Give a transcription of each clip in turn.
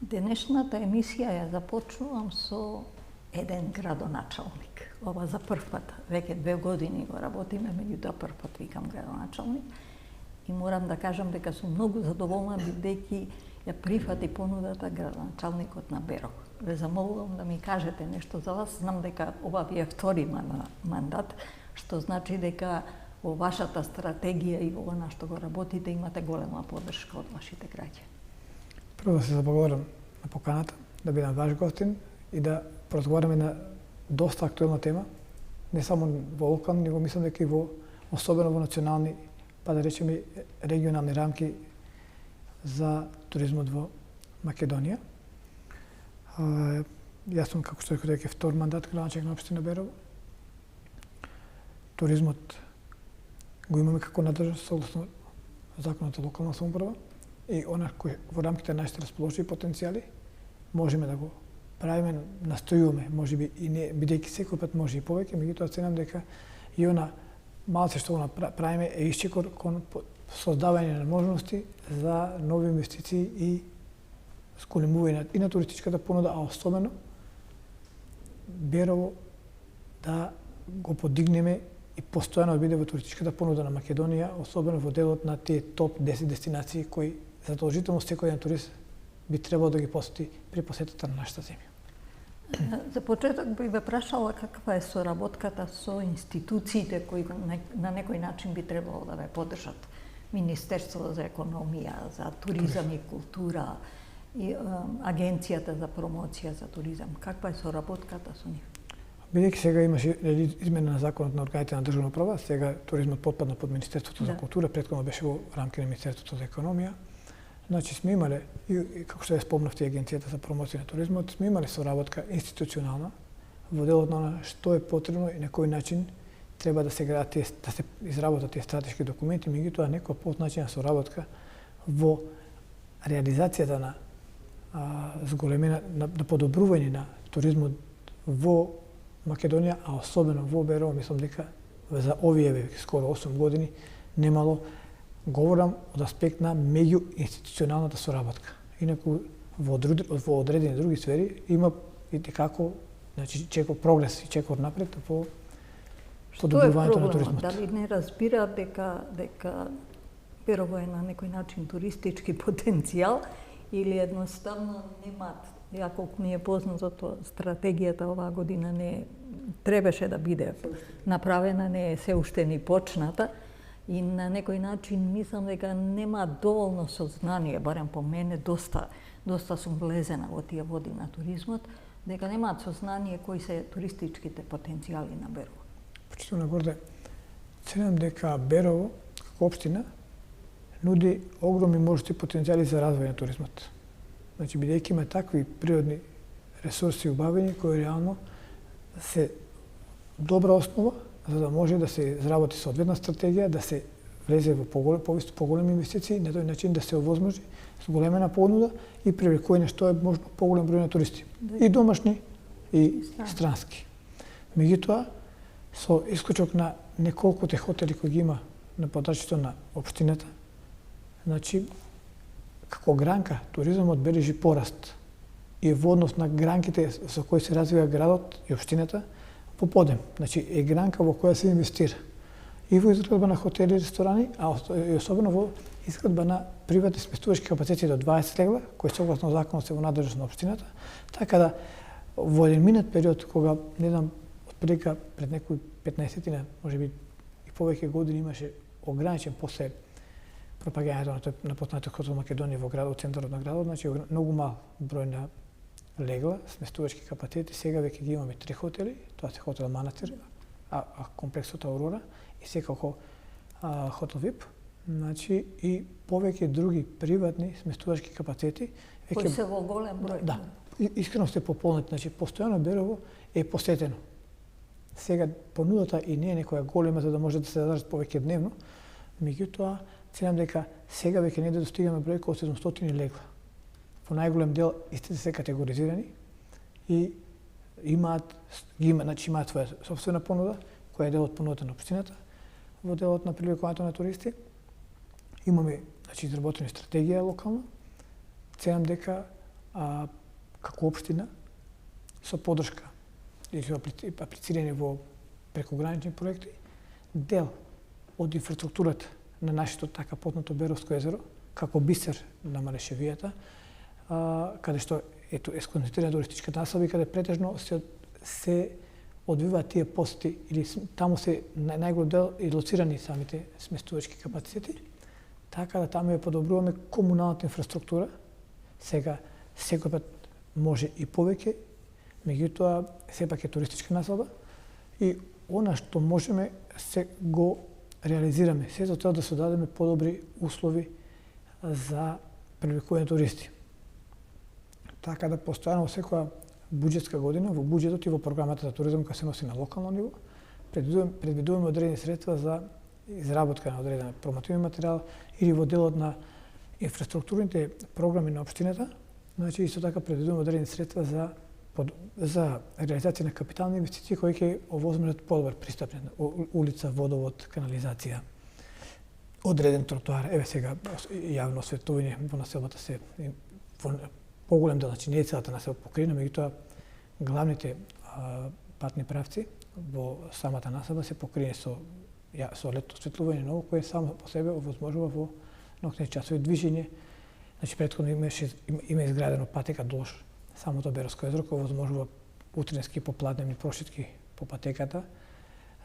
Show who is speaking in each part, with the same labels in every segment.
Speaker 1: Денешната емисија ја започнувам со еден градоначалник. Ова за прв пат, веќе 2 години го работиме, меѓутоа прв пат викам градоначалник. И морам да кажам дека сум многу задоволна бидејќи ја прифати понудата градоначалникот на Берово. Ве замолувам да ми кажете нешто за вас. Знам дека ова ви е втори мандат, што значи дека во вашата стратегија и во она што го работите имате голема поддршка од вашите граѓани.
Speaker 2: Прво да се заблагодарам на поканата, да бидам ваш гостин и да поразговараме на доста актуелна тема, не само во локални, него мислам дека и особено во национални, па да речеме регионални рамки за туризмот во Македонија. Јас сум, како што реков, дека втор мандат градоначалник на општина Берово. Туризмот го имаме како надлежност согласно законот за локална самоуправа и она кој во рамките на нашите расположиви потенцијали можеме да го правиме, настојуваме, можеби и не, бидејќи секој пат може и повеќе, меѓутоа ценам дека и она малце што го правиме е исчекор кон создавање на можности за нови инвестиции и зголемување и на туристичката понуда, а особено Берово да го подигнеме и постојано да биде во туристичката понуда на Македонија, особено во делот на тие топ 10 дестинации кои задолжително секој еден турист би требало да ги посети при посетата на нашата земја.
Speaker 1: За почеток би ве прашала каква е соработката со институциите кои на некој начин би требало да ве поддржат. Министерство за економија, за туризам и култура, и Агенцијата за промоција за туризам. Каква е соработката со нив?
Speaker 2: Бидејќи сега имаше измена на законот на органите на државна управа, сега туризмот потпадна под Министерството за култура, претходно беше во рамки на Министерството за економија. Значи сме имале, и како што ја спомнавте, Агенцијата за промоција на туризмот, сме имале соработка институционална во делот на што е потребно и на кој начин треба да се изработат тие стратешки документи, меѓутоа некоја позначајна соработка во реализацијата на зголемена на подобрување на туризмот во Македонија, а особено во Берово, мислам дека за овие скоро 8 години немало. Говорам од аспект на меѓуинституционалната соработка. Инаку во одредени други сфери има и како, значи чекор прогрес и чекор напред во подобрувањето на туризмот.
Speaker 1: Дали не разбира дека Берово е на некој начин туристички потенцијал или едноставно немаат, ја колку ми е познато, стратегијата оваа година не требаше да биде направена, не е се уште ни почната. И на некој начин мислам дека нема доволно сознание, барем по мене, доста сум влезена во тие води на туризмот, дека немаат сознание кои се туристичките потенцијали на Берово.
Speaker 2: Почитувана Горде, ценам дека Берово, како општина, нуди огромни можности и потенцијали за развој на туризмот. Значи, бидејќи има такви природни ресурси убавени кои реално се добра основа за да може да се изработи соодветна стратегија, да се влезе во поголеми инвестиции, на тој начин да се овозможи зголемена понуда и привлекување што е можно поголем број на туристи, и домашни и странски. Меѓутоа, со исклучок на неколкуте хотели кои ги има на поддрачето на општината, значи како гранка туризмот бележи пораст и во однос на гранките со кои се развива градот и општината по подем. Значи е гранка во која се инвестира и во изградба на хотели и ресторани, а и особено во изградба на приватни сместувачки капацитети до 20 легла, кои согласно законот се во надлежност на општината, така да во еден минат период кога не знам отприлика пред некои 15-тина, можеби и повеќе години имаше ограничен после пропагањето на познатиот хотел Македонија во градот, центарот на градот, значи многу мал број на легла, сместувачки капацитети. Сега веќе ги имаме 3 хотели, тоа се хотел Манастир, а комплексот Аурора и секако хотел ВИП, значи и повеќе други приватни сместувачки капацитети.
Speaker 1: Кои се во голем број.
Speaker 2: Да, искрено се пополнати, значи постојано Берово е посетено. Сега понудата и не е некоја голема за да може да се задржат повеќе дневно, меѓутоа ценам дека сега веќе не достигаме бројка од 700 легла. Во најголем дел истите се категоризирани и имаат своја собствена понуда, која е дел од понудата на општината. Во делот на привлекувањето на туристи имаме изработена стратегија локална. Ценам дека како општина со поддршка или со аплицирање во прекогранични проекти, дел од инфраструктурата на нашето така потнато Беровско езеро, како бисер на Малешевијата, каде што е сконцентрирана туристичката населба и каде претежно се одвиваат тие посети или таму се најголем дел и лоцирани самите сместувачки капацитети, така да таму ја подобруваме комуналната инфраструктура. Сега секој пат може и повеќе, меѓутоа сепак е туристичка населба и она што можеме се го реализираме, се за тоа да содадеме подобри услови за привлекување туристи. Така да постојано секоја буџетска година во буџетот и во програмата за туризам која се носи на локално ниво предвидуваме одредени средства за изработка на одреден промотивен материјал или во делот на инфраструктурните програми на општината. Значи исто така предвидуваме одредени средства за реализација на капитални инвестиции кои ќе овозможат подобар пристап на улица, водовод, канализација, одреден тротоар. Еве сега јавно осветлување во населбата се во поголем дел, значи не е целата населба покрина, меѓутоа главните патни правци во самата населба се покриени со летно осветлување ново, кое само по себе овозможува во ноќни часови движење. Значи претходно има изградено патека долж самото Беровско езеро, кој овозможува утренски попладневни прошетки по патеката,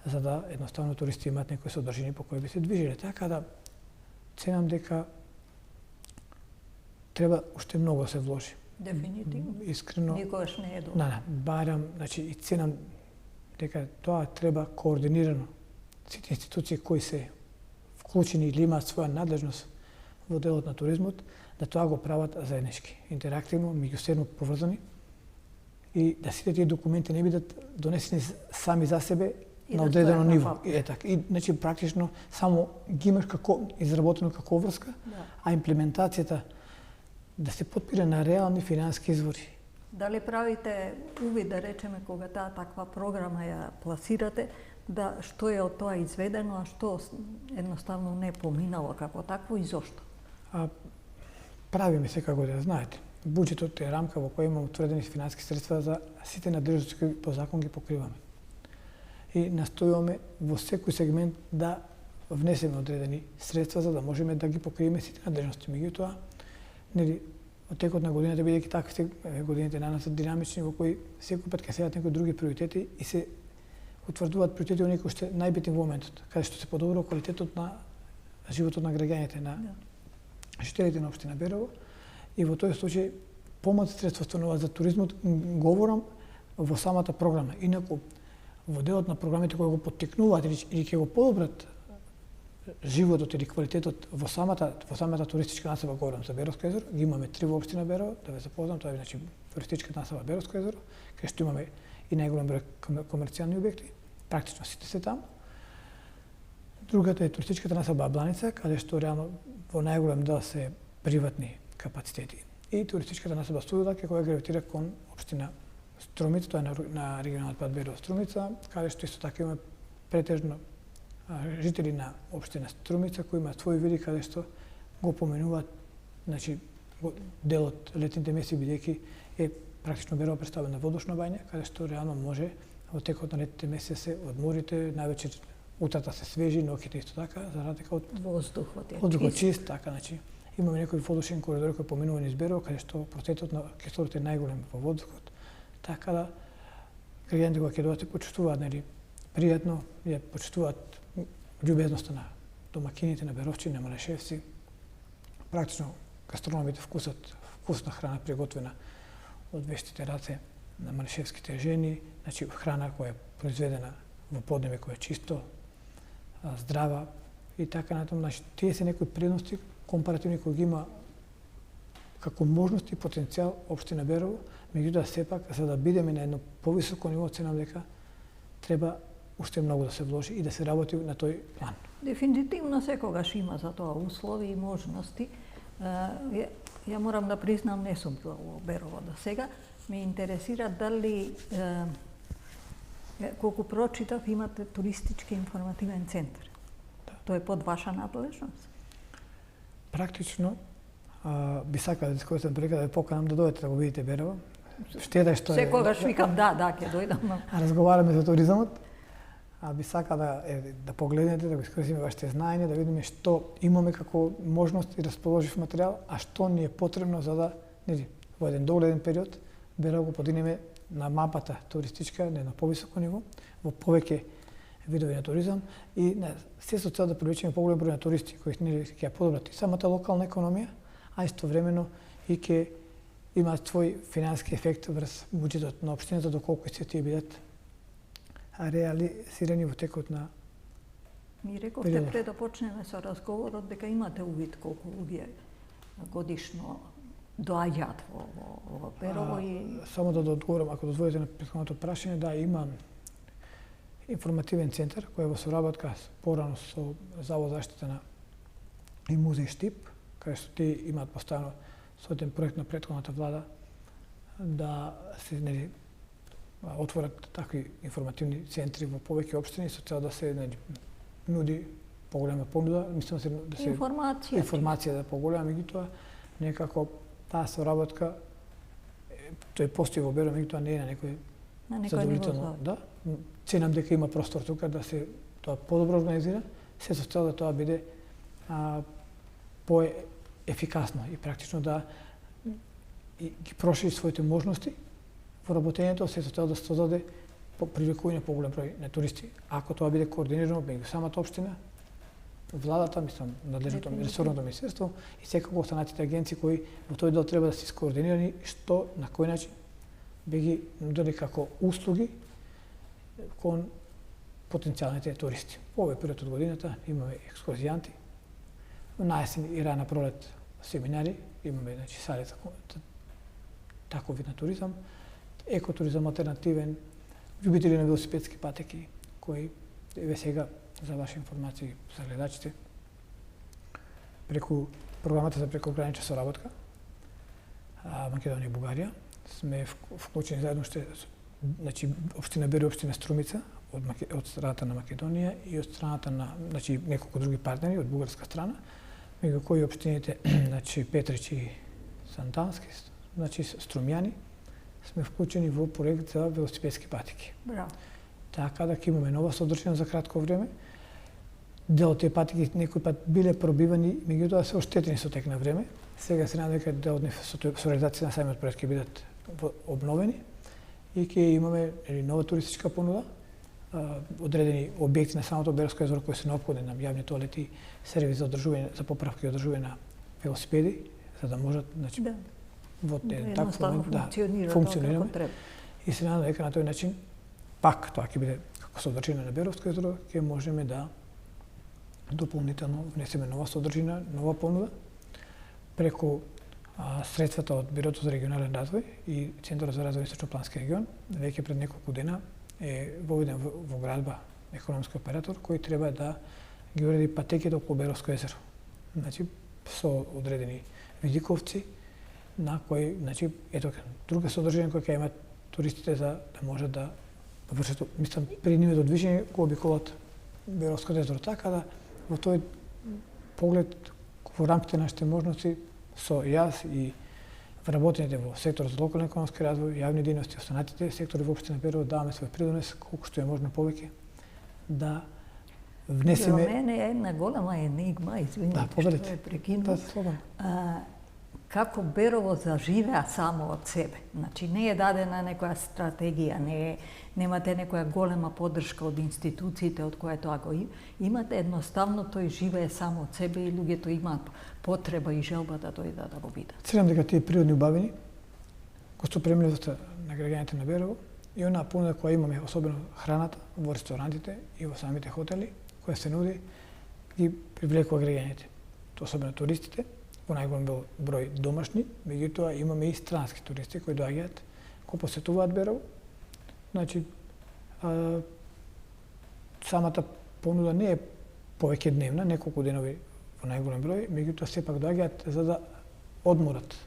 Speaker 2: за да едноставно туристи имаат некои содржини по кои би се движеле. Така да ценам дека треба уште многу да се вложи.
Speaker 1: Дефинитивно.
Speaker 2: Искрено.
Speaker 1: Никогаш не е доволно.
Speaker 2: Барам, значи и ценам дека тоа треба координирано. Сите институции кои се вклучени или имаат своја надлежност во делот на туризмот, да тоа го прават заеднички, интерактивно, меѓусебно поврзани и да сите тие документи не бидат донесени сами за себе и на одредено ниво. И значи практично само ги имаш како изработено како врска, а имплементацијата да се потпира на реални финансиски извори.
Speaker 1: Дали правите увид, да речеме, кога таа таква програма ја пласирате, да што е од тоа изведено, а што едноставно не поминало како такво и зошто?
Speaker 2: Правиме секако година, знаете. Буџетот е рамка во која имаме утврдени финансиски средства за сите надлежности кои по закон ги покриваме. И настојуваме во секој сегмент да внесеме одредени средства за да можеме да ги покриеме сите надлежности. Меѓутоа, нели, од текот на годината, бидејќи такви годините на нас се динамични, во кои секој пат ќе седат некои други приоритети и се утврдуваат приоритети во некои што најбитни во моментот, каде што се подобрува квалитетот на животот на граѓаните, на жителите на општина Берово. И во тој случај помалку средства стануваат за туризмот, говорам во самата програма. Инаку во делот на програмите кои го поттикнуваат или ќе го подобрат животот или квалитетот во самата туристичка населба, говорам за Беровско езеро, ги имаме 3 во општина Берово, да ве запознам, тоа е значи туристичката населба Беровско езеро, кај што имаме и најголем број комерцијални објекти, практично сите се таму. Другата е туристичката населба Бланица, каде што реално во најголем дел се приватни капацитети. И туристичката населба Студилак, која гравитира кон општина Струмица, тоа е на регионалниот пат Берово Струмица, каде што исто така има претежно жители на општина Струмица кои имаат своји вили каде што го поменуваат, значи делот летните месеци бидејќи е практично Берово представена водушна бања, каде што реално може во текот на летните месеци се одморите, највеќе утрата се свежи, ноќите исто така, за разлика од воздухот чист, така, значи имаме некои водушни коридори кои поминуваат низ Берово, каде што процентот на кислород е најголем во воздухот, така да граѓаните кога ќе дојдат се почувствуваат, нели, пријатно, ја почувствуваат љубезноста на домакините, на беровчи, на малешевци. Практично гастрономите вкусна храна приготвена од вештите раце на малешевските жени, значи храна која е произведена во поднебе која е чисто, здрава и така натаму. Значи тие се некои предности компаративни кои ги има како можност и потенцијал општина Берово, меѓутоа сепак за да бидеме на едно повисоко ниво, ценам дека треба уште многу да се вложи и да се работи на тој план.
Speaker 1: Дефинитивно секогаш има за тоа услови и можности. Ја морам да признам, не сум била во Берово до сега. Ме интересира дали, колку прочитав, имате туристички информативен центар. Да. Тоа е под ваша надлежност?
Speaker 2: Практично, би сакал да искористам прилика да ве поканам да дојдете да го видите Берово. Штета што
Speaker 1: секогаш викам да, ќе дојдам.
Speaker 2: Разговараме за туризмот. Би сакал да погледнете, да го искористиме вашите знаења, да видиме што имаме како можност и расположив материјал, а што ни е потребно за да, во еден догледен период, Берово го подигнеме на мапата туристичка, на повисоко ниво, во повеќе видови на туризам и се со цел да привлечеме поголем број на туристи кои ќе ја подобрат и самата локална економија, а истовремено и ќе имаат свој финансиски ефект врз буџетот на општината доколку се тие бидат реализирани во текот на
Speaker 1: Ми рековте пред да почнеме со разговорот дека имате увид колку луѓе годишно доаѓаат во Берово и
Speaker 2: само да одговорам, ако дозволите на претходното прашање, да, има информативен центар кој е во соработка порано со Завод за заштита и музеј Штип, каде што тие имаат поставено соодветен проект на претходната влада да се отворат такви информативни центри во повеќе општини со цел да се нуди поголема понуда, мислам да се информација да поголема, меѓутоа некако таа соработка тој постои во Берово, меѓутоа не е на некој задоволително, да. Ценам дека има простор тука да се тоа подобро организира, се со цел да тоа биде поефикасно и практично да ги прошири своите можности во работењето, се со цел да се создаде привлекување на поголем број на туристи. Ако тоа биде координирано меѓу самата општина, владата, мислам, надлежното ресорното министерство и секако останатите агенции кои во тој дел треба да се скоординирани, што на кој начин би ги нудели како услуги кон потенцијалните туристи. Во овој период од годината имаме екскурзијанти, на есен и рана пролет семинари, имаме сали за таков вид на туризам, екотуризам алтернативен, љубители на велосипедски патеки, кои еве сега за ваша информација за гледачите преку програмата за прекогранична соработка Македонија и Бугарија сме вклучени заедно општина Берово, општина Струмица од страната на Македонија и од страната на неколку други партнери од бугарска страна, меѓу кои општините Петрич и Сантански, Струмјани, сме вклучени во проект за велосипедски патеки.
Speaker 1: Браво.
Speaker 2: Така да ќе имаме нова содржина за кратко време. Дел од тие патеки некој пат биле пробивани, меѓутоа се оштетени со тек на време. Сега се надевам дека дел од нив со реализација на самиот проект ќе бидат обновени и ќе имаме нова туристичка понуда, одредени објекти на самото Беровско езеро кои се неопходни на јавни тоалети, сервис за одржување, за поправка и одржување на велосипеди, за да можат, во таков момент да функционираме. И се надевам дека на тој начин пак тоа ќе биде како содржина на Беровско езеро, ќе можеме да дополнително внесеме нова содржина, нова понуда преку средствата од Бирото за регионален развој и Центарот за развој Источно-плански регион. Веќе пред неколку дена е воведен во градба економски оператор кој треба да ги уреди патеките околу Беровско езеро. Со одредени видиковци на кои, ето друга содржина која ќе имат туристите за да можат да вршат, мислам, при нивото движење го обиколат Беровско езеро, така да во тој поглед во рамките на нашите можности со јас и вработените во секторот за локален економски развој, јавни дејности, останатите сектори во општина Берово даваме свој придонес колку што е можно повеќе да внесеме.
Speaker 1: За мене е една голема енигма, извинете што е прекинувам. Како Берово заживеа само од себе. Не е дадена некоја стратегија, немате некоја голема поддршка од институциите од која тоа го имате, едноставно тој живее само од себе и луѓето имаат потреба и желба да дојдат да го видат.
Speaker 2: Ценам дека тие природни убавини, гостоприемливоста на граѓаните на Берово и онаа понуда која имаме, особено храната во ресторантите и во самите хотели, која се нуди, ги привлекува граѓаните, особено туристите, во најголем број домашни, меѓутоа имаме и странски туристи кои доаѓаат, кои посетуваат Берово. Самата понуда не е повеќе дневна, неколку денови во најголем број, меѓутоа сепак доаѓаат за да одморат,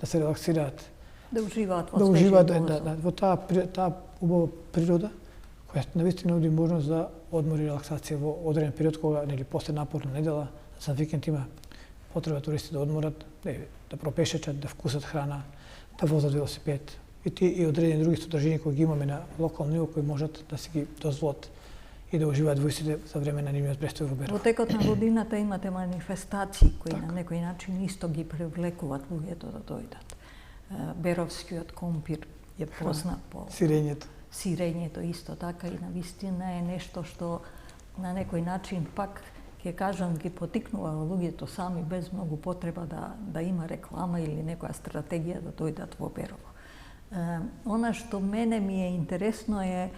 Speaker 2: да се релаксираат,
Speaker 1: да уживаат
Speaker 2: во таа убава природа, која навистина нуди можност за одмор и релаксација во одреден период кога после напорна недела, за викенд има потреба туристи да одморат, да пропешачат, да вкусат храна, да возат велосипед и одредени други содржини кои ги имаме на локално ниво кои можат да си ги дозволат и да уживаат во истите за време на нивниот престој во Берово.
Speaker 1: Во текот на годината имате манифестации кои на некој начин исто ги привлекуваат луѓето да дојдат. Беровскиот компир е познат по
Speaker 2: сирењето.
Speaker 1: Сирењето исто така и навистина е нешто што на некој начин пак ќе кажам ги потикнува луѓето сами без многу потреба да има реклама или некоја стратегија да дојдат во Берово. Она што мене ми е интересно е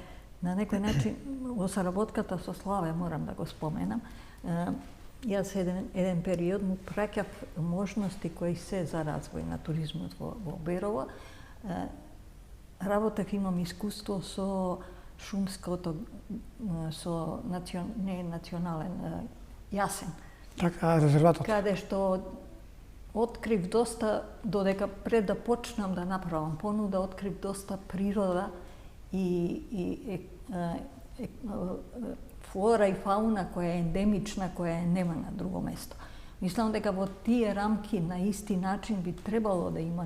Speaker 1: на некој начин во соработката со Славе морам да го споменам. Јас еден период му праќав можности кои се за развој на туризмот во Берово. Работев, имам искуство со шумското, со не национален, Јасен.
Speaker 2: Така, резерватот.
Speaker 1: Каде што открив доста, додека пред да почнам да направам понуда, открив доста природа и флора и фауна која е ендемична, која нема на друго место. Мислам дека во тие рамки на исти начин би требало да има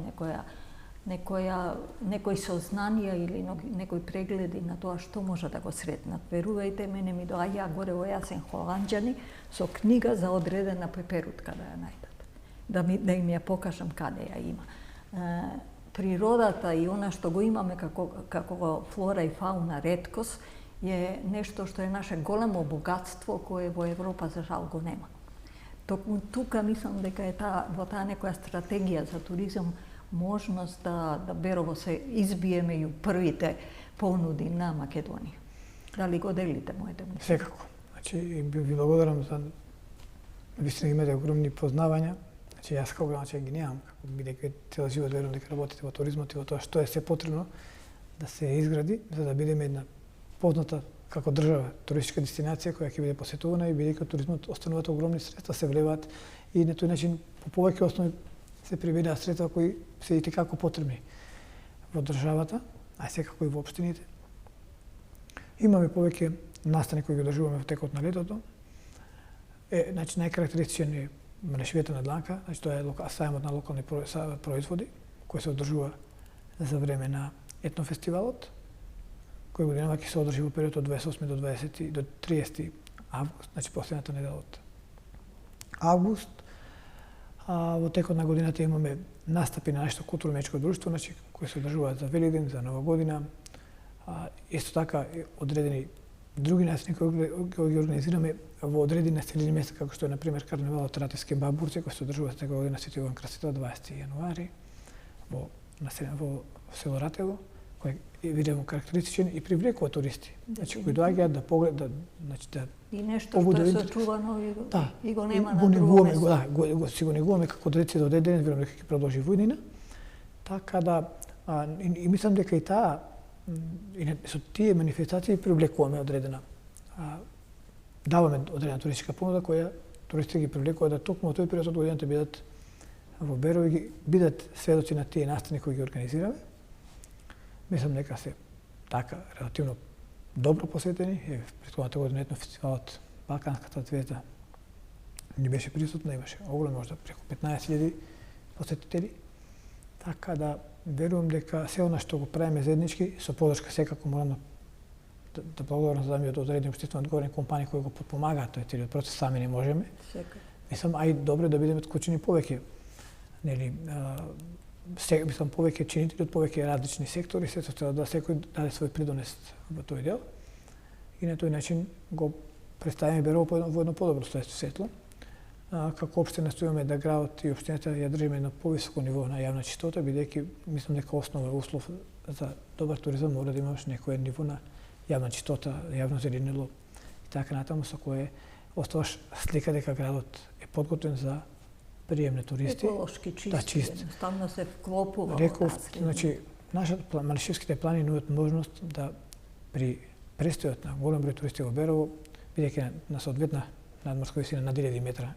Speaker 1: некои сознанија или некои прегледи на тоа што може да го сретнат. Верувајте, мене ми доаѓа горе во Јасен холанџани со книга за одредена пеперутка да ја најдат. Да им ја покажам каде ја има. Природата и она што го имаме како флора и фауна реткост е нешто што е наше големо богатство кое во Европа за жал го нема. Токму тука мислам дека е во таа некоја стратегија за туризам можност да Берово се избие меѓу првите понуди на Македонија. Дали го делите моите мисли?
Speaker 2: Секако. Значи, ви благодарам за вистина имате огромни познавања. Значи, јас како ги немам, бидејќи цел живот верувам дека работите во туризмот и во тоа што е се потребно да се изгради, за да бидеме една позната како држава туристичка дестинација која ќе биде посетувана и бидејќи туризмот остануваат огромни средства се влеваат и на тој начин по повеќе основи се прибираат средства кои се и како потребни во државата, а секако и во општините. Имаме повеќе настани кои ги одржуваме во текот на летото. Значи најкарактеристичен е мрежевијата на Дланка, значи тоа е сајмот на локални производи кој се одржува за време на етнофестивалот, кој годинава ќе се одржи во период од 28 до 20 до 30 август, значи последната недела од август. Во текот на годината имаме настапи на нашето културно-уметничко друштво, значи кои се одржуваат за Великден, за Нова година. Исто така одредени други настани кои ги организираме во одредени населени места, како што е например карневалот Ратевски бабурци кој се одржува секоја година Свети Јован Крстител 20 јануари во село Ратево, кој е видимо карактеристичен и привлекува туристи. Значи кои доаѓаат да погледат, значи да
Speaker 1: и нешто што е сочувано и го нема на друго место.
Speaker 2: Да, го негуваме како традиција до ден, верувам дека ќе продолжи во иднина. Така да и мислам дека и таа и со тие манифестации привлекуваме одредена даваме одредена туристичка понуда која туристите ги привлекува да токму во тој период од годината бидат во Берово и бидат сведоци на тие настани кои ги организираме. Мислам дека се така релативно добро посетени. Претходната година етнофестивалот Балканската звезда ни беше присутна, имаше огромно, можда преку 15.000 посетители. Така да верувам дека се она што го правиме заеднички, со подршка секако морам да благодарам за да одредени општествено одговорни компании кои го подпомагаат тој целиот процес, сами не можеме. Мислам, а и добро да бидеме вклучени повеќе, нели, мислам повеќе чинители од повеќе различни сектори, се тоа да секој даде свој придонес во тој дел. И на тој начин го представиме Берово во едно подобро светло. Како општина настојуваме да градот и општината ја држиме на повисоко ниво на јавна чистота, бидејќи мислам дека основен услов за добар туризам мора да имаш некој ниво на јавна чистота, јавно зеленило и така натаму, со кое оставаш слика дека градот е подготвен за прием на туристи.
Speaker 1: Еколошки чист, едноставно се вклопува.
Speaker 2: Реков, значи, Малишевските плани нудат можност да при престојот на голем број туристи во Берово, бидејќи на соодветна надморска висина на 1000 метра,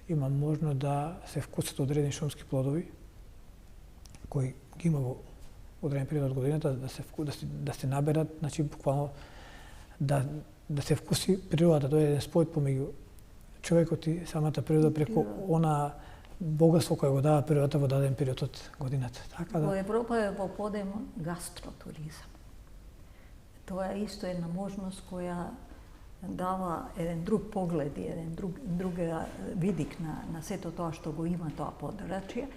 Speaker 2: има можно да се вкусат одредени шумски плодови кои ги има во одреден период од годината да се наберат, значи буквално да се вкуси природата, тоа е еден спој помеѓу човекот и самата природа преку она богатство кое го дава природата во даден период од годината. Така
Speaker 1: Во Европа е во подем гастротуризам. Тоа е исто една можност која дава еден друг поглед и еден друг видик на сето тоа што го има тоа подрачје.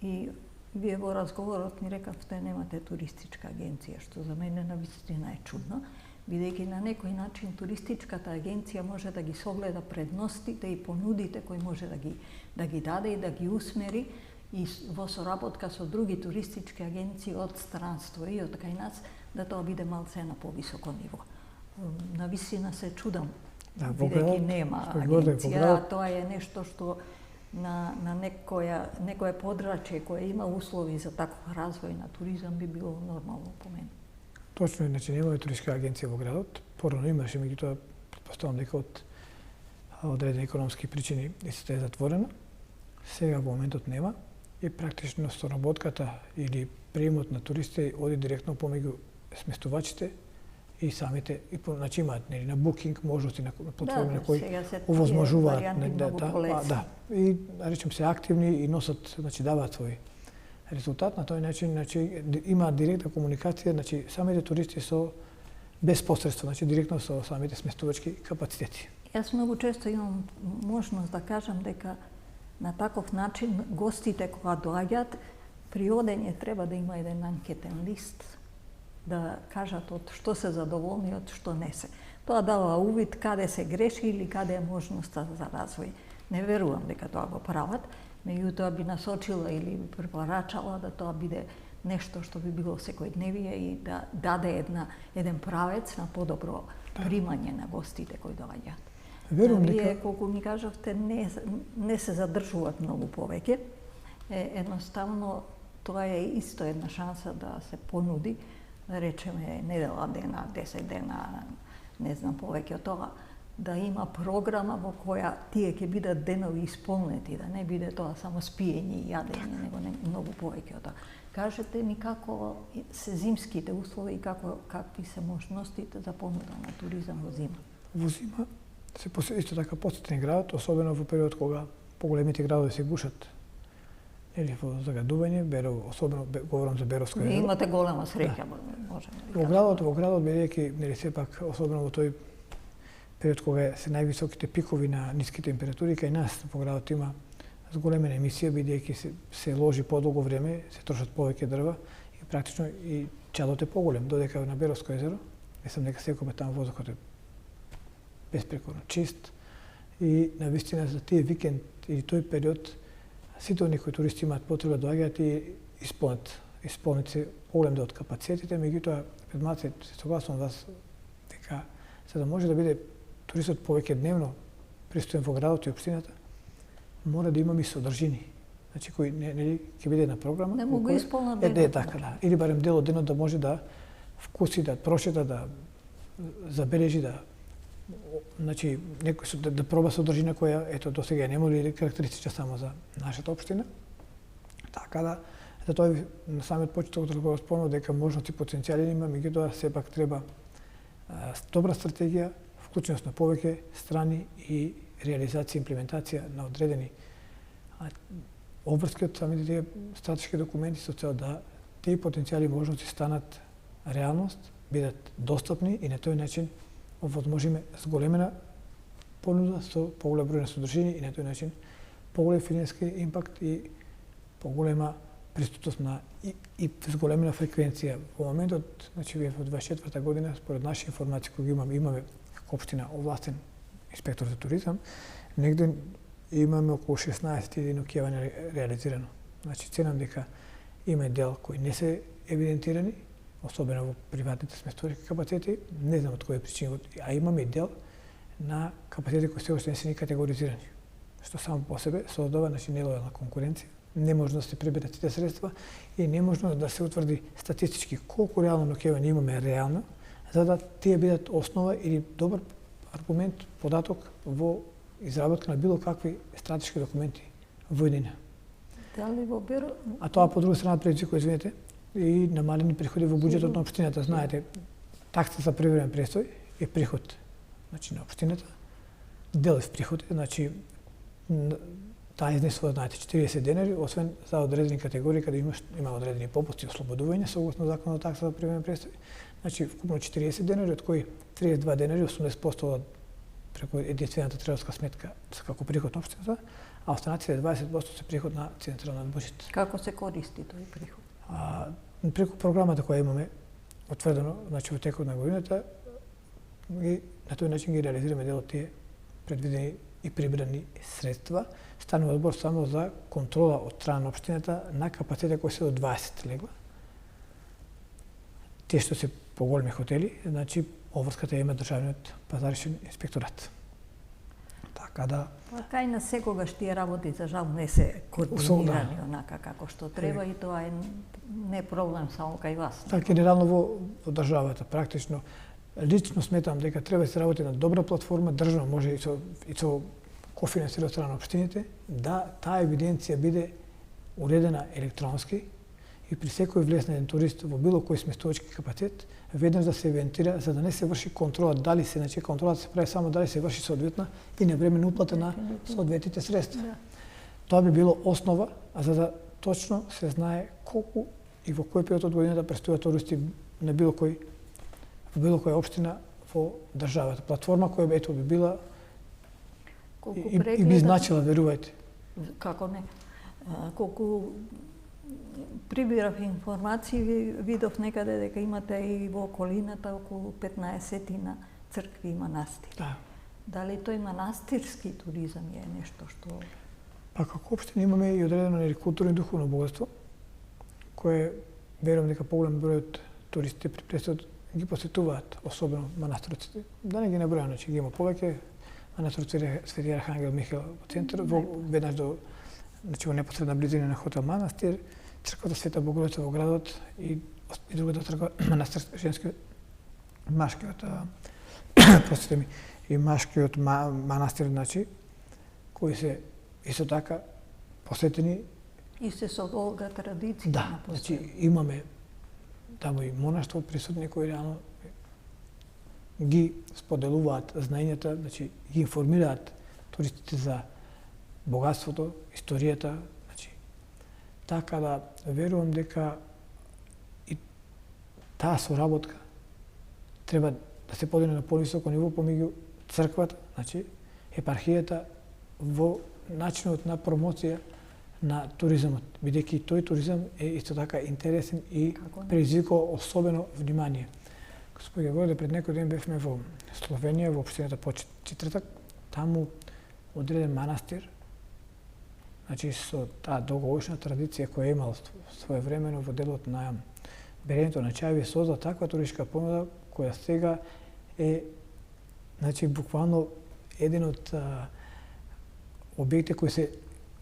Speaker 1: И вие во разговорот ни рекавте немате туристичка агенција, што за мене навистина е чудно, бидејќи на некој начин туристичката агенција може да ги согледа предностите и понудите кои може да ги даде и да ги усмери и во соработка со други туристички агенции од странство и од кај нас да тоа биде малце на повисоко ниво. Навистина се чудам, бидејќи нема агенција, тоа е нешто што на некое подрачје кое има услови за таков развој на туризам би било нормално по мене.
Speaker 2: Точно, значи нема туристичка агенција во градот. Порано имаше, меѓутоа претпоставам дека од одредени економски причини истата е затворена. Сега во моментот нема и практично соработката или приемот на туристи оди директно помеѓу сместувачите и самите, значи имаат на букинг можности на платформи на кои овозможуваат и речем се активни и носат, значи даваат свој резултат. На тој начин, значи имаат директна комуникација, значи самите туристи со без посредство, значи директно со самите сместувачки капацитети.
Speaker 1: Јас многу често имам можност да кажам дека на таков начин гостите кога доаѓаат при одење треба да има еден анкетен лист да кажат од што се задоволни, од што не се. Тоа дава увид каде се греши или каде е можноста за развој. Не верувам дека тоа го прават, меѓутоа би насочила или би препорачала да тоа биде нешто што би било секојдневие и да даде еден правец на подобро примање на гостите кои доаѓаат.
Speaker 2: Верувам дека
Speaker 1: вие колку ми кажавте не се задржуваат многу повеќе. Едноставно тоа е исто една шанса да се понуди, да речеме недела дена, 10 дена, не знам повеќе од тоа, да има програма во која тие ќе бидат денови исполнети, да не биде тоа само спиење и јадење, него многу повеќе од тоа. Кажете ми како се зимските услови и какви се можностите за понуда на туризам во зима?
Speaker 2: Во зима се исто така посетен градот, особено во период кога поголемите градови се гушат или во загадување, особено говорам за Беровско езеро.
Speaker 1: Имате голема среќа, можеме да
Speaker 2: кажеме. Во градот бидејќи нели сепак особено во тој период кога се највисоките пикови на ниски температури, кај нас во градот има зголемена емисија бидејќи се ложи подолго време, се трошат повеќе дрва и практично и чадот е поголем, додека на Беровско езеро, мислам дека секој таму воздухот е беспрекорно чист и навистина за тие викенд или тој период сите оние кои туристи имаат потреба да доаѓаат и исполнат се голем дел од капацитетите, меѓутоа пред малце се согласувам вас дека за да може да биде туристот повеќе дневно пристоен во градот и општината, мора да имаме содржини. Значи кој нели ќе биде на програма.
Speaker 1: Не могу исполнат денот.
Speaker 2: Така да. Или барем дел од денот да може да вкуси, да прочита, да забележи, значи некој да проба содржина која ето досега нема или карактеристична само за нашата општина. Така да за тоа на самиот почеток да го спомнав дека можности и потенцијали има, меѓутоа сепак треба добра стратегија, вклученост на повеќе страни и реализација, имплементација на одредени обврски од самите тие стратешки документи со цел да тие потенцијали и можности станат реалност, бидат достапни и на тој начин овозможиме зголемена понуда со поголем број на содржини и на тој начин поголем финански импакт и поголема пристапност на и зголемена фреквенција. Во моментот, значи во 24-та година, според наши информации кои имаме како општина овластен инспектор за туризам, негде имаме околу 16.000 ноќевања реализирано. Значи ценам дека има дел кои не се евидентирани, особено во приватните сместувачки капацитети, не знам од кои причини, а имаме и дел на капацитети кои се уште не се ни категоризирани, што само по себе создава нелојална конкуренција. Не може да се приберат сите средства и не може да се утврди статистички колку реално ноќевање имаме реално, за да тие бидат основа или добар аргумент, податок во изработка на било какви стратешки документи во еднина.
Speaker 1: Дали во Беро?
Speaker 2: А тоа по друга страна предизвикува, извинете, и намалени приходи во буџетот на општината. Знаете, такса за привремен престој е приход, значи на општината. делив приходи, значи таа изнесува, знаете, 40 денари, освен за одредени категории каде има одредени попусти и ослободување согласно законот такса за привремен престој. Значи вкупно 40 денари, од кои 32 денари, 80% преку единствената трезорска сметка како приход на општината, а останатите 20% се приход на централниот буџет.
Speaker 1: Како се користи тој приход?
Speaker 2: Преку програмата која имаме утврдено, значи во текот на годината, на тој начин ги реализираме дел од тие предвидени и прибрани средства. Станува збор само за контрола од страна на општината на капацитет кои се до 20 легла. Тие што се поголеми хотели, значи обврската има државниот пазаришен инспекторат. Така да...
Speaker 1: Кај на секогаш тие работи за жал не се координирани онака како што треба и тоа е не проблем само кај вас.
Speaker 2: Така генерално во државата практично лично сметам дека треба да се работи на добра платформа, држава може и со кофинансира од страна на општините, да таа евиденција биде уредена електронски и при секој влез на еден турист во било кој сместувачки капацитет, веднаш да се евентира за да не се врши контрола дали се, значи контролата се прави само дали се врши соодветна и навремена уплата на соодветните средства. Да. Тоа би било основа, а за да точно се знае колку и во кој период од годината престојат туристи на било која општина во државата. Платформа која ето би била и би значила, верувајте.
Speaker 1: Како не? Колку прибирав информации, видов некаде дека имате и во околината околу 15 цркви и манастири.
Speaker 2: Да. Дали
Speaker 1: тој манастирски туризам е нешто што...
Speaker 2: Па како општина имаме и одредено културно и духовно богатство, кое верувам дека поголем број од туристите при престојот ги посетуваат, особено манастирците. Да не ги набројам, значи ги има повеќе. Манастирот Свети Архангел Михаел во центар, веднаш до, значи во непосредна близина на хотел Манастир, црквата Света Богородица во градот и другата црква Манастир женски машкиот простите ми, и машкиот манастир, значи, кои се исто така посетени
Speaker 1: и се со долга традиција.
Speaker 2: Да, значи имаме таму и монаштво присутни кои реално ги споделуваат знаењата, значи ги информираат туристите за богатството, историјата, значи така да верувам дека и таа соработка треба да се подине на повисоко ниво помеѓу црквата, значи епархијата во начинот на промоција на туризмот, бидејќи тој туризам е исто така интересен и предизвикува особено внимание. Господи Годе, пред некој ден бевме во Словенија, во општината Почетртак, таму одреден манастир, значи со таа долгогодишна традиција која имал своевремено во делот на берењето на чајеви, созда таква туристичка понуда која сега е, значи, буквално еден од објекти кои се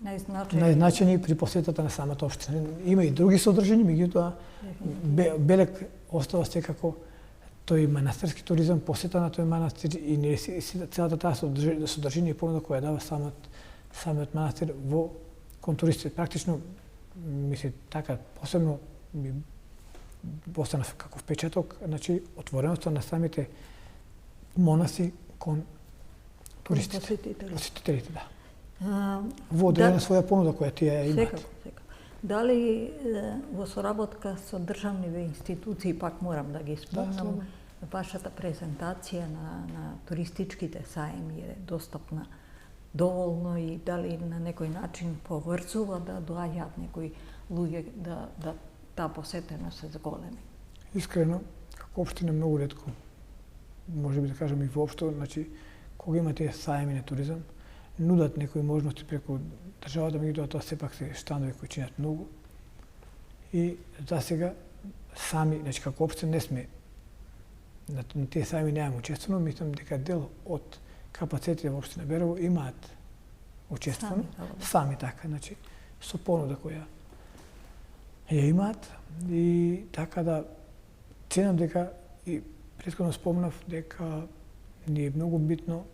Speaker 2: најзначени при посетата на самата општина. Има и други содржини, меѓутоа белек остава секако тој манастирски туризам, посета на тој манастир и целата таа содржина и понуда која дава самиот манастир кон туристите. Практично, мисли, така, посебно ми остана како впечаток, значи, отвореноста на самите монаси кон туристите. Посетителите, да. Во одредена своја понуда која тие имаат.
Speaker 1: Секако. Дали во соработка со државни институции, пак морам да ги спомнам, вашата презентација на туристичките саеми е достапна доволно и дали на некој начин поврзува да доаѓаат некои луѓе да таа посетеност се зголеми?
Speaker 2: Искрено, како општина многу ретко, може би да кажам и воопшто, значи, кога има тие саеми на туризам, нудат некои можности преку државата, меѓутоа тоа сепак се штанови кои чинат многу. И за сега сами, значи како општина не сме на тие саеми немаме учествено, мислам дека дел од капацитетите во општина Берово имаат учествено, сами така, значи со понуда која ја имаат и така да ценам дека и претходно спомнав дека ни е многу битно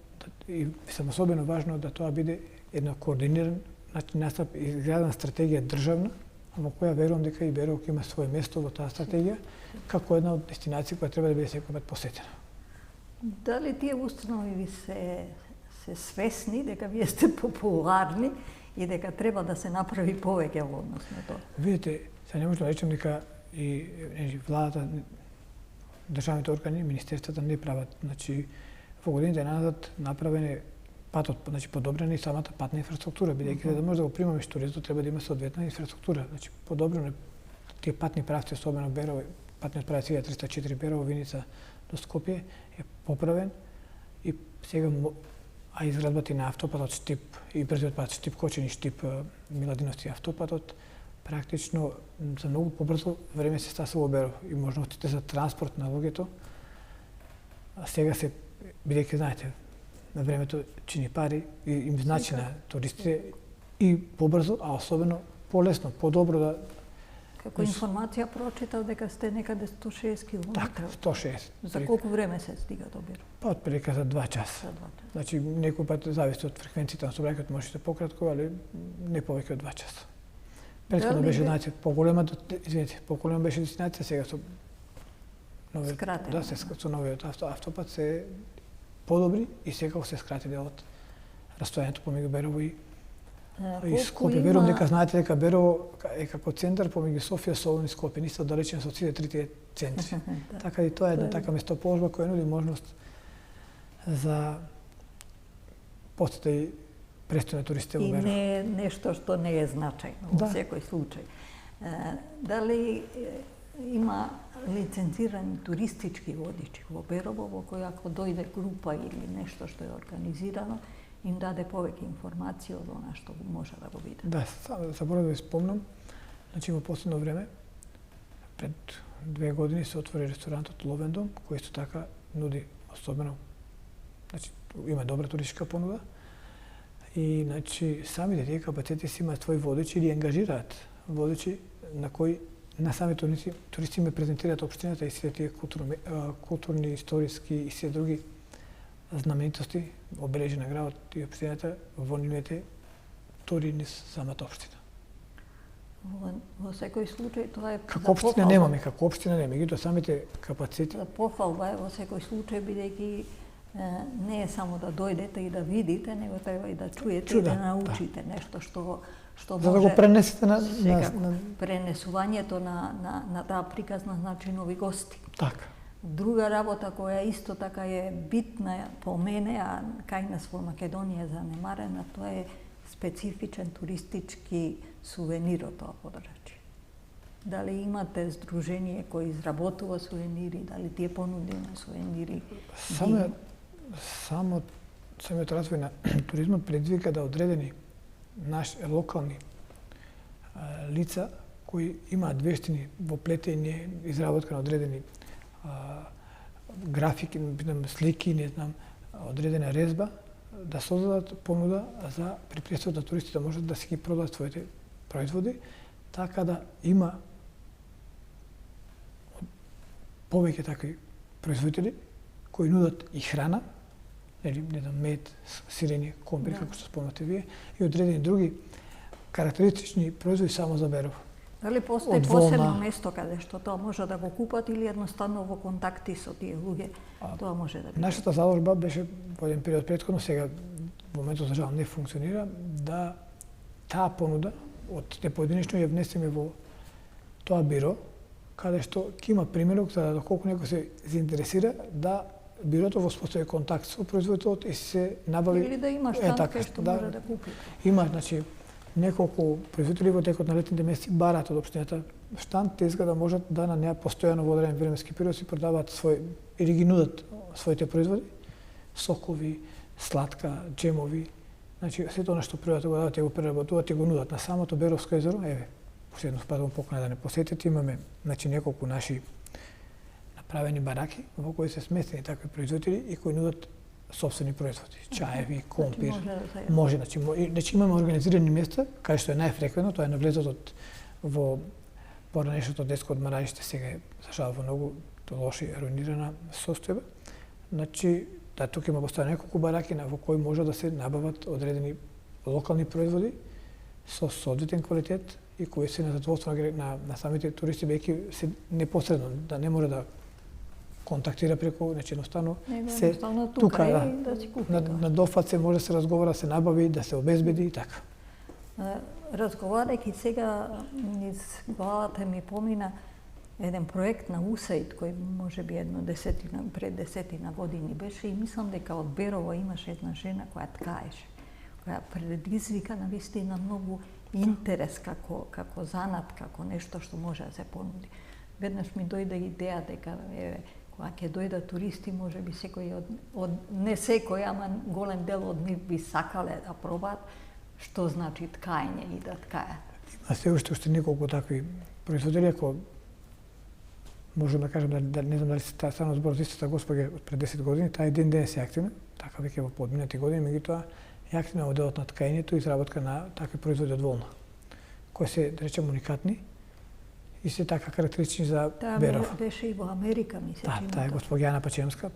Speaker 2: и мислам особено важно да тоа биде едно координиран настап и изградена стратегија државна, во која верувам дека и Берово има свое место во таа стратегија како една од дестинации која треба да биде секој пат посетена.
Speaker 1: Дали тие установи ви се се свесни дека вие сте популарни и дека треба да се направи повеќе во однос на тоа.
Speaker 2: Видите, се не може да речем дека и владата, државните органи, министерствата не прават. Значи, во годините назад направен е патот, значи подобрена и самата патна инфраструктура, бидејќи да може да го примаме туризмот треба да има соодветна инфраструктура. Значи, подобрено е тие патни правци, особено Берово, патниот правец 1304 Берово, Виница до Скопје е поправен и сега изградбата и на автопатот Штип и брзиот пат Штип Кочени и Штип Миладиновци автопатот практично за многу побрзо време се стасува Берово и можностите за транспорт на луѓето. А сега се, бидејќи знаете, на времето чини пари и им значи на туристите и побрзо, а особено полесно, подобро да.
Speaker 1: Како информација прочитав дека сте некаде 160 км.
Speaker 2: Така, 160.
Speaker 1: За колку време се стига до Берово?
Speaker 2: Па отприлика за 2 часа. Значи некој пат зависи од фреквенцијата на сообраќајот, можете пократко, али не повеќе од 2 часа. Претходно беше поголема беше дестинација, сега со новиот
Speaker 1: скратено.
Speaker 2: Да, со новиот автопат се подобри и секако се скрати делот растојањето помеѓу Берово и Скопје. Верувам дека знаете дека Берово е како центар помеѓу Софија, Солун и Скопје, не се оддалечени со сите трите центри. Така и тоа е една така местоположба која нуди можност за посета и престој на туристите во Берово.
Speaker 1: И не е нешто што не е значајно во секој случај. Дали има лицензирани туристички водичи во Берово, во кој ако дојде група или нешто што е организирано, им даде повеќе информација од она што може да го види.
Speaker 2: Да, заборав да ви спомнам, значи во последно време, пред 2 години се отвори ресторантот Ловендом, кој исто така нуди особено, значи има добра туристичка понуда и значи самите тие капацитети си имаат своји водичи или ангажираат водичи на кои на самите туристи ме презентираат општината и сите тие културни, историски и сите други знаменитости, обележи на градот и општината во нивните тури низ самата општина.
Speaker 1: Во секој случај тоа е
Speaker 2: како општина немаме, меѓутоа самите капацитети.
Speaker 1: За похвалба е во секој случај бидејќи не е само да дојдете и да видите, него треба и да чуете и да научите нешто што може.
Speaker 2: За да го пренесете на
Speaker 1: пренесувањето на таа приказна значи нови гости.
Speaker 2: Така.
Speaker 1: Друга работа која исто така е битна по мене, а кај нас во Македонија е занемарена, тоа е специфичен туристички сувенир од тоа подрачје. Дали имате здружение кој изработува сувенири, дали тие понуди на сувенири?
Speaker 2: Самиот развој на туризмот предвика да одредени наши локални лица кои имаат вештини во плетење, изработка на одредени графики, слики, не знам, одредена резба, да создадат понуда за при престојот на туристите можат да си ги продадат своите производи, така да има повеќе такви производители кои нудат и храна, не знам, мед, сирење, компир, како што спомнате вие, и одредени други карактеристични производи само за Берово.
Speaker 1: Дали постои посебно место каде што тоа може да го купат или едноставно во контакти со тие луѓе тоа може да биде?
Speaker 2: Нашата заложба беше во еден период претходно, сега во моментот за жал не функционира, да таа понуда од непоединечно ја внесеме во тоа биро, каде што ќе има примерок за доколку некој се заинтересира да бирото воспостави контакт со производителот и се набави.
Speaker 1: Или да има штанд кај што може да купи.
Speaker 2: Има, значи, неколку производители во текот на летните месеци бараат од општината штанд, те да можат да на неа постојано во одреден временски период си продаваат или ги нудат своите производи, сокови, сладка, джемови, значи сето она што природата го дава, те го преработуваат и го нудат на самото Беровско езеро. Еве, последно спадам покана да не посетите, имаме значи неколку наши направени бараки во кои се сместени такви производители и кои нудат сопствени производи, чаеви, компир. Може, значи имаме организирани места, кај што е најфреквентно, тоа е навлезот во поранешното детско одмаралиште, сега е за жал во многу лоши руинирана состојба. Значи, да, тука има постојано неколку бараки во кои може да се набават одредени локални производи со соодветен квалитет и кои се на задоволство на самите туристи, бејќи се непосредно, да не може да контактира преку, значи едноставно
Speaker 1: се тука е да си купи.
Speaker 2: На дофат се може да се разговара, се набави, да се обезбеди и така.
Speaker 1: Разговарајќи сега низ главата ми помина еден проект на USAID кој може би пред 10 години беше и мислам дека од Берово имаше една жена која ткаеше, која предизвика навистина многу интерес како занат, како нешто што може да се понуди. Веднаш ми дојде идеја дека кога ќе дојдат туристи, може би секој не секој, ама голем дел од нив би сакале да пробаат што значи ткаење и да ткаат.
Speaker 2: Има се уште неколку такви производители, ако можем да кажем, да не знам дали се станува збор за истата госпоѓа од пред 10 години, таа и ден денес е активна, така веќе во подминати години, меѓутоа е активна во делот на ткаењето и изработка на такви производи од волна, кои се, да речем, уникатни и се така карактеристични за Берово.
Speaker 1: Таа беше и во Америка, ми се чини.
Speaker 2: Таа е госпоѓа Ана Пачемска,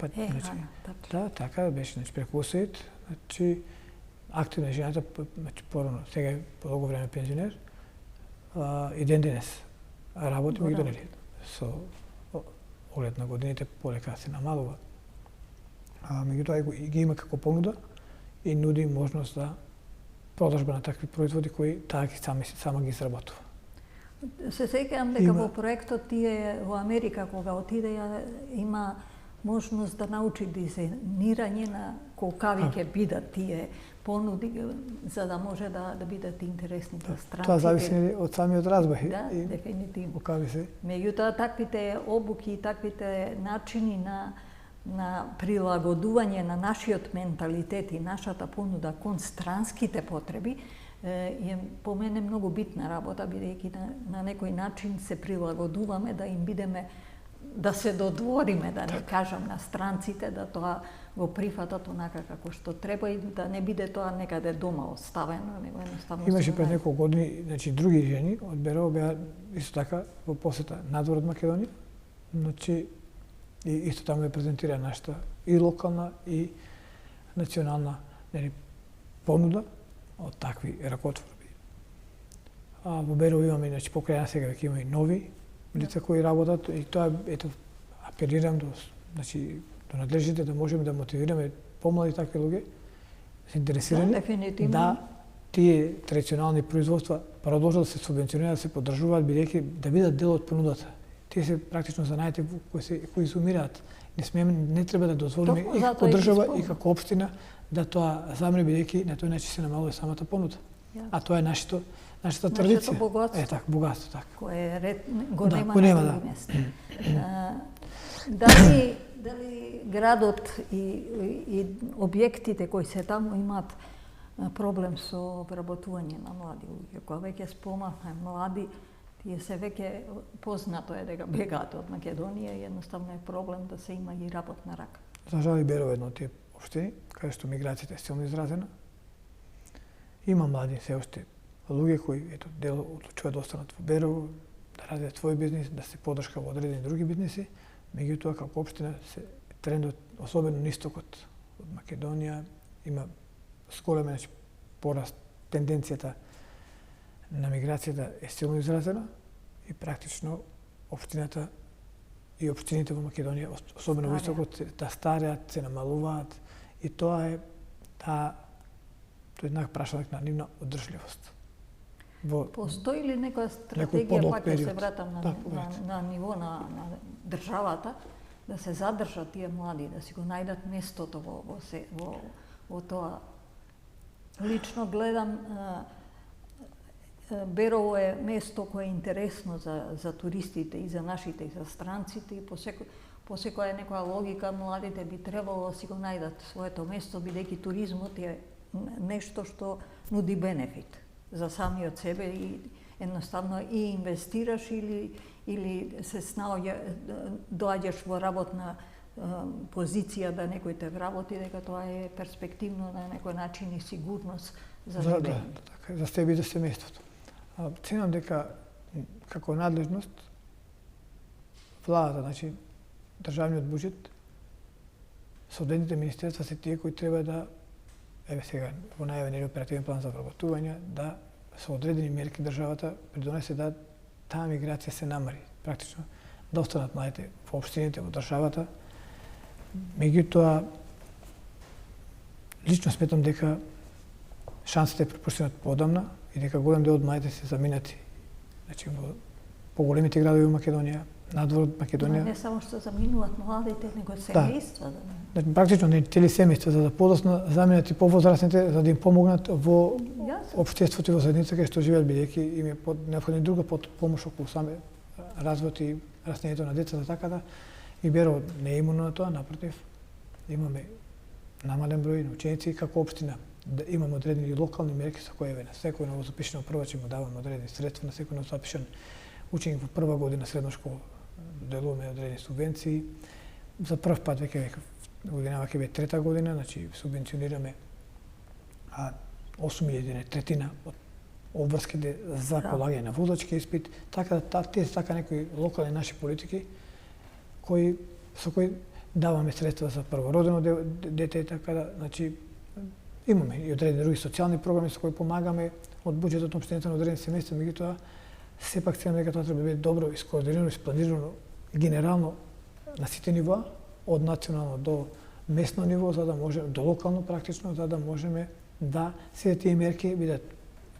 Speaker 2: така беше, значи преку USAID, значи активна е жената, значи порано, сега е подолго време пензионер, и ден денес работи, меѓутоа со оглед на годините полека се намалува. Меѓутоа ги има како понуда и нуди можност за продажба на такви производи кои таа сама ги изработува.
Speaker 1: Се сеќавам дека во проектот тие во Америка кога отиде има можност да научи дизајнирање на колкави ќе бидат тие понуди за да може да бидат интересни за странците.
Speaker 2: Тоа зависи од самиот разбај.
Speaker 1: Да, дефинитивно.
Speaker 2: Колкави се.
Speaker 1: Меѓутоа таквите обуки и таквите начини на прилагодување на нашиот менталитет и нашата понуда кон странските потреби е по мене многу битна работа, бидејќи на некој начин се прилагодуваме да им бидеме, да се додвориме, да не кажам на странците, да тоа го прифатат онака како што треба и да не биде тоа некаде дома оставено, него едноставно.
Speaker 2: Имаше пред неколку години, значи други жени од Берово беа исто така во посета надвор од Македонија, значи и исто таму е презентира нашата и локална и национална понуда од такви ракотворби. Во Берово имаме, значи покрај сега веќе има и нови лица кои работат и тоа ето апелирам до надлежните да можеме да мотивираме помлади такви луѓе се интересирани да тие традиционални производства продолжат да се субвенционираат, да се поддржуваат бидејќи да бидат дел од понудата. Тие се практично занаите кои се умираат. Не треба да дозволиме и како држава и како општина да тоа замре бидејќи на тој начин се намалува самата понуда. А тоа е нашата традиција.
Speaker 1: Богатство.
Speaker 2: Така, богатство, така.
Speaker 1: Кое го нема на друго место. Дали градот и објектите кои се таму имаат проблем со обработување на млади луѓе? Кога веќе спомнавме млади, тие се веќе познато е дека бегаат од Македонија и едноставно е проблем да се има и работна рака.
Speaker 2: За жал и Берово едно од тие општини, каде што миграцијата е силно изразена. Има млади се уште луѓе кои дел одлучуваат да останат во Берово, да развијат свој бизнис, да се поддршка во одредени други бизниси, меѓутоа како општина се трендот особено на истокот од Македонија има зголемен пораст, тенденцијата на миграцијата е силно изразена и практично општината и општините во Македонија, особено во истокот, да стареат, се намалуваат и тоа е една прашање на нивна одржливост.
Speaker 1: Постои ли некоја стратегија, пак ќе се вратам на ниво на државата, да се задржат тие млади, да си го најдат местото во тоа? Лично гледам, Берово е место кое е интересно за туристите и за нашите и за странците и по секоја некоја логика младите би требало да си го најдат своето место, бидејќи туризмот е нешто што нуди бенефит за самиот себе и едноставно и инвестираш или се доаѓаш во работна позиција да некој те вработи, дека тоа е перспективно на некој начин и сигурност за живење.
Speaker 2: Така, за себе и за семејството. Ценам дека како надлежност владата, значи државниот буџет, соодветните министерства се тие кои треба да сега во најавен оперативен план за вработување да со одредени мерки државата придонесе да таа миграција се намали, практично да останат младите во општините, во државата, Меѓутоа, лично сметам дека шансите препуштенат подамна и дека голем дел од младите се заминати. Значи, во поголемите градови во Македонија, надвор од Македонија.
Speaker 1: Не само што заминуваат младите, него семејства.
Speaker 2: Значи, практично не цели семејства, за да подоцна заминат и повозрастните, за да им помогнат во општеството и во заедницата кај што живеат, бидејќи им е неопходна друга помош околу саме развојот и растењето на децата, така да и Берово не е имуно на тоа, напротив, имаме намален број на ученици како општина. Да имаме одредени локални мерки со кои на секој ново запишано прва ќе му даваме одредени средства, на секој ново запишан ученик во прва година средна школа делуваме одредени субвенции. За прв пат веќе годинава ќе биде трета година, значи субвенционираме 8.000 третина од обврските за полагање на возачки испит, така да тие така некои локални наши политики со кои даваме средства за првородено дете, така да, значи имаме и одредени други социјални програми со кои помагаме од буџетот на општината на одредени семејства, меѓутоа сепак сеќавам дека тоа треба да биде добро искоординирано и спланирано генерално на сите нивоа, од национално до местно ниво, за да може до локално практично, за да можеме да сите тие мерки бидат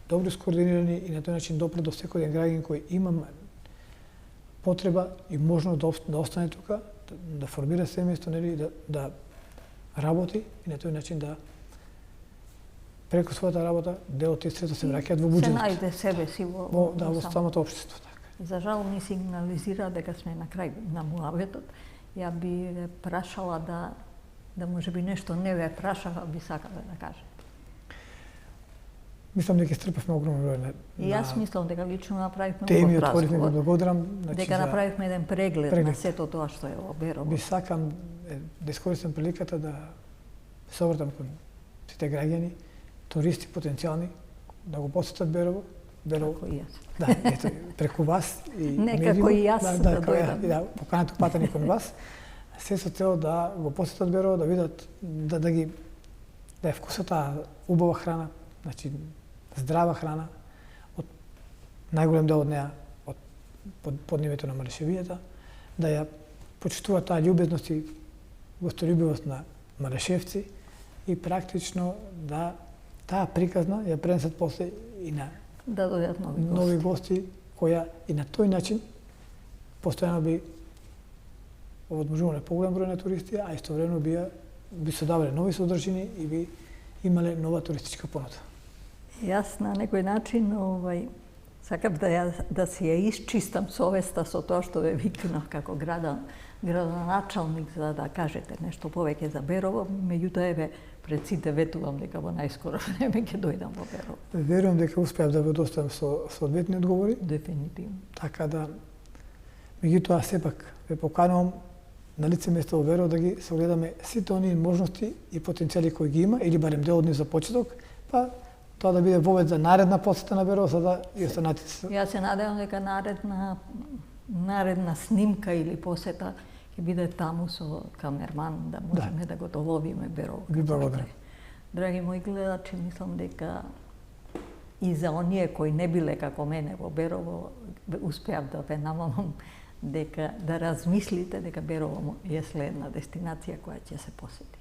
Speaker 2: добро скоординирани и на тој начин допрат до секој еден граѓанин кој има потреба и можност да остане тука, да формира семејство, нели, да работи и на тој начин да преку својата работа дел од тие средства се враќаат во буџетот.
Speaker 1: Се најде себе си
Speaker 2: во самото општество, така.
Speaker 1: За жал ми сигнализира дека сме на крај на муабетот. Ја би ве прашала да можеби нешто не ве прашава, би сакала да кажете.
Speaker 2: Мислам дека стрпавме огромен број на
Speaker 1: И јас мислам дека лично направивме
Speaker 2: теми, отворивме, го благодарам.
Speaker 1: Дека направивме еден преглед на сето тоа што е во Берово.
Speaker 2: Би сакам да искористам приликата да се обратам кон сите граѓани, туристи потенцијални, да го посетат Берово.
Speaker 1: Како и јас.
Speaker 2: Да, ето, преку вас и
Speaker 1: некако и јас да дојдам.
Speaker 2: Да, поканете патени кон вас. Се со цел да го посетат Берово, да видат, да ја вкусат таа убава храна, значи здрава храна, од најголем дел од неа од поднивето на Малешевијата, да ја почитуваат таа љубезност и гостолюбивост на малешевци и практично да таа приказна ја пренесат после и на
Speaker 1: да дојдат
Speaker 2: нови гости, која и на тој начин постојано би овозможувале поголем број на туристи, а истовремено би се давале нови содржини и би имале нова туристичка понуда.
Speaker 1: Јас на некој начин сакам да си ја исчистам совеста со тоа што ве викнав како градоначалник за да кажете нешто повеќе за Берово, меѓутоа еве пред сите ветувам дека во најскоро време ќе дојдам во Берово.
Speaker 2: Верувам дека успеав да ве доставам со соодветни одговори.
Speaker 1: Дефинитивно.
Speaker 2: Така да, меѓутоа сепак ве поканувам на лице место во Берово да ги согледаме сите оние можности и потенцијали кои ги има, или барем дел од нив за почеток, па тоа да биде вовед за наредна посета на Берово, за да и останатите се.
Speaker 1: Јас се надевам дека наредна снимка или посета ќе биде таму со камерман, да можеме да го доловиме Берово.
Speaker 2: Ви благодарам.
Speaker 1: Драги мои гледачи, мислам дека и за оние кои не биле како мене во Берово, успеав да ве намамам дека да размислите дека Берово е следна дестинација која ќе се посети.